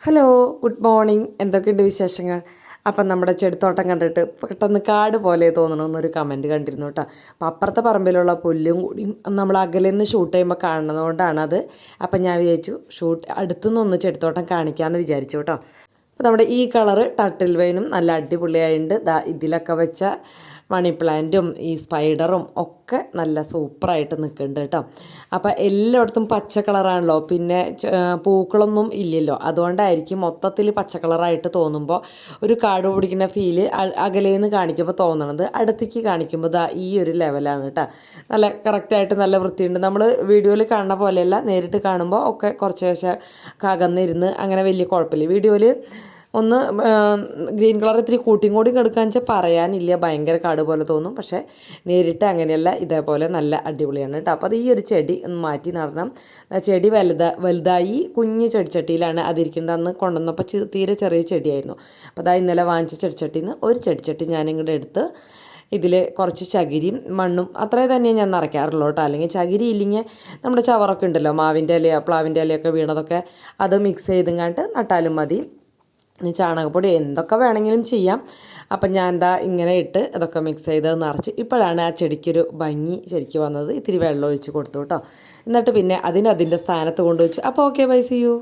Hello, good morning. എന്തൊക്കെയുണ്ട് വിശേഷങ്ങൾ? അപ്പം നമ്മുടെ ചെടിത്തോട്ടം കണ്ടിട്ട് പെട്ടെന്ന് കാട് പോലെ തോന്നണമെന്നൊരു കമൻറ്റ് കണ്ടിരുന്നു കേട്ടോ. അപ്പം അപ്പുറത്തെ പറമ്പിലുള്ള പുല്ലും കൂടിയും നമ്മൾ അകലെ നിന്ന് ഷൂട്ട് ചെയ്യുമ്പോൾ കാണുന്നതുകൊണ്ടാണത്. അപ്പം ഞാൻ വിചാരിച്ചു അടുത്തുനിന്നൊന്ന് ചെടിത്തോട്ടം കാണിക്കാമെന്ന് വിചാരിച്ചു കേട്ടോ. അപ്പോൾ നമ്മുടെ ഈ കളറ് ടർട്ടിൽ വൈനും നല്ല അടിപൊളിയായിട്ടുണ്ട്. ഇതിലൊക്കെ വെച്ച മണി പ്ലാന്റും ഈ സ്പൈഡറും ഒക്കെ നല്ല സൂപ്പറായിട്ട് നിൽക്കുന്നുണ്ട് കേട്ടോ. അപ്പോൾ എല്ലായിടത്തും പച്ച കളറാണല്ലോ, പിന്നെ പൂക്കളൊന്നും ഇല്ലല്ലോ, അതുകൊണ്ടായിരിക്കും മൊത്തത്തിൽ പച്ച കളറായിട്ട് തോന്നുമ്പോൾ ഒരു കാട് പിടിക്കുന്ന ഫീല് അകലേന്ന് കാണിക്കുമ്പോൾ തോന്നണത്. അടുത്തേക്ക് കാണിക്കുമ്പോൾ ഈ ഒരു ലെവലാണ് കേട്ടോ. നല്ല കറക്റ്റായിട്ട് നല്ല വൃത്തിയുണ്ട്. നമ്മൾ വീഡിയോയിൽ കാണുന്ന പോലെയല്ല, നേരിട്ട് കാണുമ്പോൾ ഒക്കെ കുറച്ച് കകന്നിരുന്ന് അങ്ങനെ വലിയ കുഴപ്പമില്ല. വീഡിയോയിൽ ഒന്ന് ഗ്രീൻ കളർ ഇത്തിരി കൂട്ടിയും കൂടി കിടക്കാന്ന് വെച്ചാൽ പറയാനില്ല, ഭയങ്കര കാട് പോലെ തോന്നും. പക്ഷേ നേരിട്ട് അങ്ങനെയല്ല, ഇതേപോലെ നല്ല അടിപൊളിയാണ് കേട്ടോ. അപ്പോൾ അത് ഈ ഒരു ചെടി ഒന്ന് മാറ്റി നടണം. ചെടി വലുതായി കുഞ്ഞ് ചെടിച്ചട്ടിയിലാണ് അതിരിക്കുന്നത്. അന്ന് കൊണ്ടുവന്നപ്പോൾ തീരെ ചെറിയ ചെടിയായിരുന്നു. അപ്പോൾ ഇന്നലെ വാങ്ങിച്ച ചെടിച്ചട്ടിയിൽ നിന്ന് ഒരു ചെടിച്ചട്ടി ഞാനിങ്ങോട്ട് എടുത്ത് ഇതിൽ കുറച്ച് ചകിരിയും മണ്ണും അത്രേ തന്നെ ഞാൻ നിറയ്ക്കാറുള്ളൂ കേട്ടോ. അല്ലെങ്കിൽ ചകിരി ഇല്ലെങ്കിൽ നമ്മുടെ ചവറൊക്കെ ഉണ്ടല്ലോ, മാവിൻ്റെ ഇലയോ പ്ലാവിൻ്റെ ഇലയൊക്കെ വീണതൊക്കെ, അത് മിക്സ് ചെയ്തെങ്ങാണ്ട് നട്ടാലും മതി. ചാണകപ്പൊടി എന്തൊക്കെ വേണമെങ്കിലും ചെയ്യാം. അപ്പം ഞാൻ ഇങ്ങനെ ഇട്ട് അതൊക്കെ മിക്സ് ചെയ്ത് നിറച്ച് ഇപ്പോഴാണ് ആ ചെടിക്കൊരു ഭംഗി ശരിക്കും വന്നത്. ഇത്തിരി വെള്ളം ഒഴിച്ച് കൊടുത്തു കേട്ടോ. എന്നിട്ട് പിന്നെ അതിൻ്റെ സ്ഥാനത്ത് കൊണ്ടുവച്ചു. അപ്പോൾ ഓക്കെ, ബൈ, സീ യു.